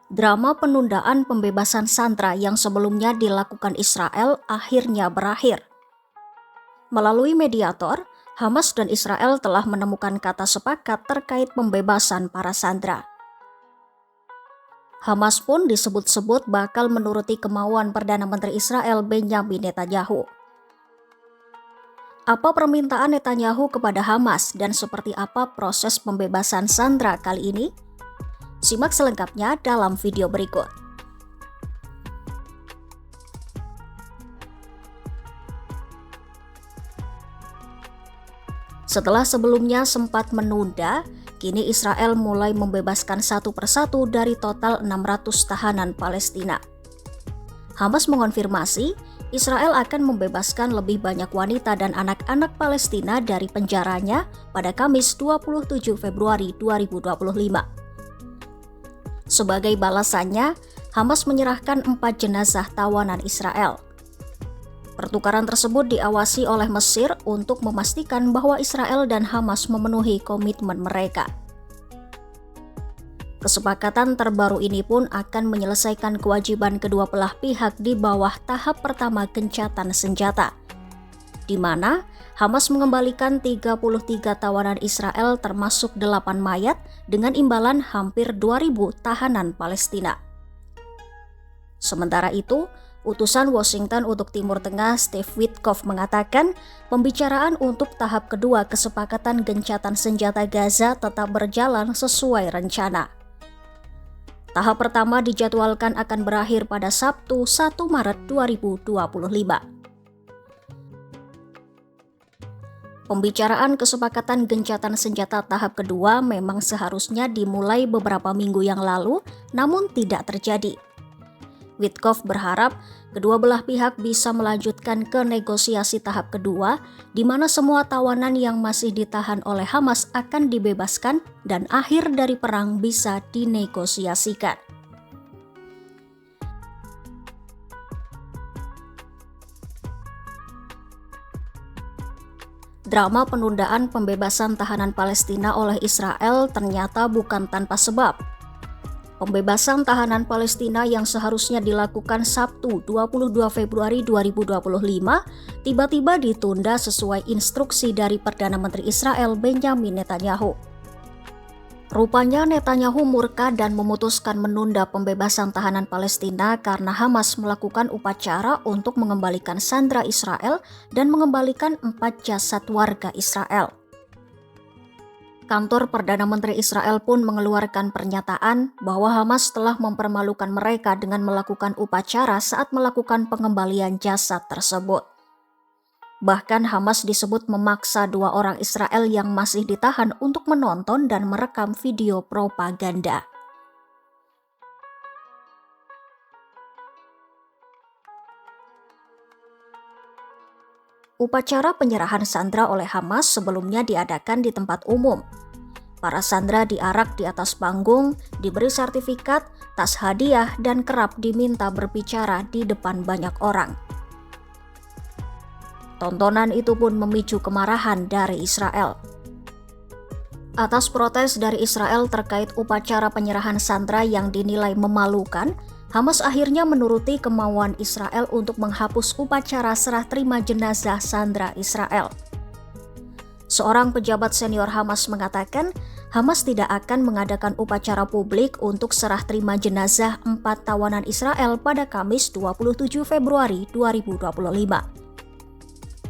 Drama penundaan pembebasan sandera yang sebelumnya dilakukan Israel akhirnya berakhir. Melalui mediator, Hamas dan Israel telah menemukan kata sepakat terkait pembebasan para sandera. Hamas pun disebut-sebut bakal menuruti kemauan Perdana Menteri Israel Benjamin Netanyahu. Apa permintaan Netanyahu kepada Hamas dan seperti apa proses pembebasan sandera kali ini? Simak selengkapnya dalam video berikut. Setelah sebelumnya sempat menunda, kini Israel mulai membebaskan satu persatu dari total 600 tahanan Palestina. Hamas mengonfirmasi Israel akan membebaskan lebih banyak wanita dan anak-anak Palestina dari penjaranya pada Kamis 27 Februari 2025. Sebagai balasannya, Hamas menyerahkan 4 jenazah tawanan Israel. Pertukaran tersebut diawasi oleh Mesir untuk memastikan bahwa Israel dan Hamas memenuhi komitmen mereka. Kesepakatan terbaru ini pun akan menyelesaikan kewajiban kedua belah pihak di bawah tahap pertama gencatan senjata, di mana Hamas mengembalikan 33 tawanan Israel termasuk 8 mayat dengan imbalan hampir 2.000 tahanan Palestina. Sementara itu, utusan Washington untuk Timur Tengah Steve Witkoff mengatakan pembicaraan untuk tahap kedua kesepakatan gencatan senjata Gaza tetap berjalan sesuai rencana. Tahap pertama dijadwalkan akan berakhir pada Sabtu 1 Maret 2025. Pembicaraan kesepakatan gencatan senjata tahap kedua memang seharusnya dimulai beberapa minggu yang lalu, namun tidak terjadi. Witkoff berharap kedua belah pihak bisa melanjutkan ke negosiasi tahap kedua, di mana semua tawanan yang masih ditahan oleh Hamas akan dibebaskan dan akhir dari perang bisa dinegosiasikan. Drama penundaan pembebasan tahanan Palestina oleh Israel ternyata bukan tanpa sebab. Pembebasan tahanan Palestina yang seharusnya dilakukan Sabtu 22 Februari 2025 tiba-tiba ditunda sesuai instruksi dari Perdana Menteri Israel Benjamin Netanyahu. Rupanya Netanyahu murka dan memutuskan menunda pembebasan tahanan Palestina karena Hamas melakukan upacara untuk mengembalikan sandera Israel dan mengembalikan 4 jasad warga Israel. Kantor Perdana Menteri Israel pun mengeluarkan pernyataan bahwa Hamas telah mempermalukan mereka dengan melakukan upacara saat melakukan pengembalian jasad tersebut. Bahkan Hamas disebut memaksa 2 orang Israel yang masih ditahan untuk menonton dan merekam video propaganda. Upacara penyerahan sandera oleh Hamas sebelumnya diadakan di tempat umum. Para sandera diarak di atas panggung, diberi sertifikat, tas hadiah, dan kerap diminta berbicara di depan banyak orang. Tontonan itu pun memicu kemarahan dari Israel. Atas protes dari Israel terkait upacara penyerahan sandera yang dinilai memalukan, Hamas akhirnya menuruti kemauan Israel untuk menghapus upacara serah terima jenazah sandera Israel. Seorang pejabat senior Hamas mengatakan, Hamas tidak akan mengadakan upacara publik untuk serah terima jenazah 4 tawanan Israel pada Kamis 27 Februari 2025.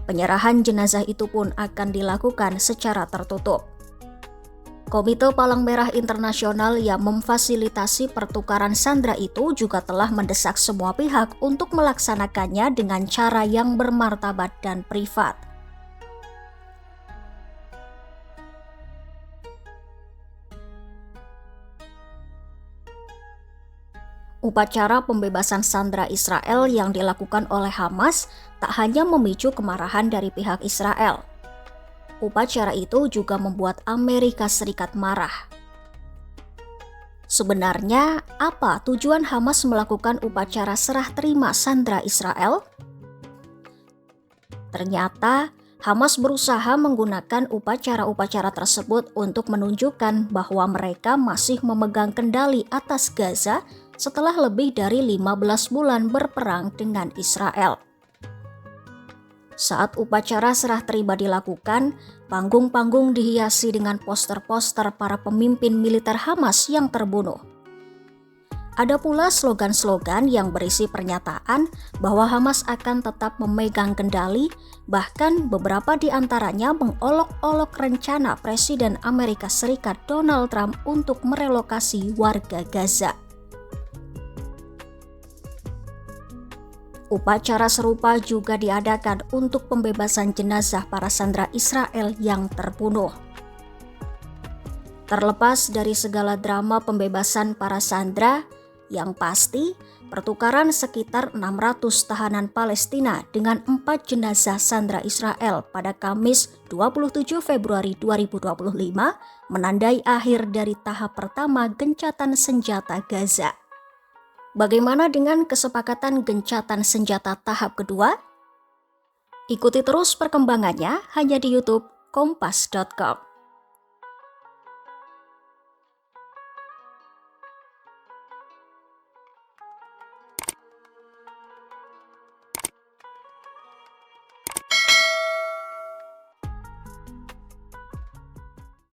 Penyerahan jenazah itu pun akan dilakukan secara tertutup. Komite Palang Merah Internasional yang memfasilitasi pertukaran sandera itu juga telah mendesak semua pihak untuk melaksanakannya dengan cara yang bermartabat dan privat. Upacara pembebasan sandera Israel yang dilakukan oleh Hamas tak hanya memicu kemarahan dari pihak Israel. Upacara itu juga membuat Amerika Serikat marah. Sebenarnya, apa tujuan Hamas melakukan upacara serah terima sandera Israel? Ternyata, Hamas berusaha menggunakan upacara-upacara tersebut untuk menunjukkan bahwa mereka masih memegang kendali atas Gaza setelah lebih dari 15 bulan berperang dengan Israel. Saat upacara serah terima dilakukan, panggung-panggung dihiasi dengan poster-poster para pemimpin militer Hamas yang terbunuh. Ada pula slogan-slogan yang berisi pernyataan bahwa Hamas akan tetap memegang kendali, bahkan beberapa di antaranya mengolok-olok rencana Presiden Amerika Serikat Donald Trump untuk merelokasi warga Gaza. Upacara serupa juga diadakan untuk pembebasan jenazah para sandera Israel yang terbunuh. Terlepas dari segala drama pembebasan para sandera, yang pasti pertukaran sekitar 600 tahanan Palestina dengan 4 jenazah sandera Israel pada Kamis 27 Februari 2025 menandai akhir dari tahap pertama gencatan senjata Gaza. Bagaimana dengan kesepakatan gencatan senjata tahap kedua? Ikuti terus perkembangannya hanya di YouTube Kompas.com.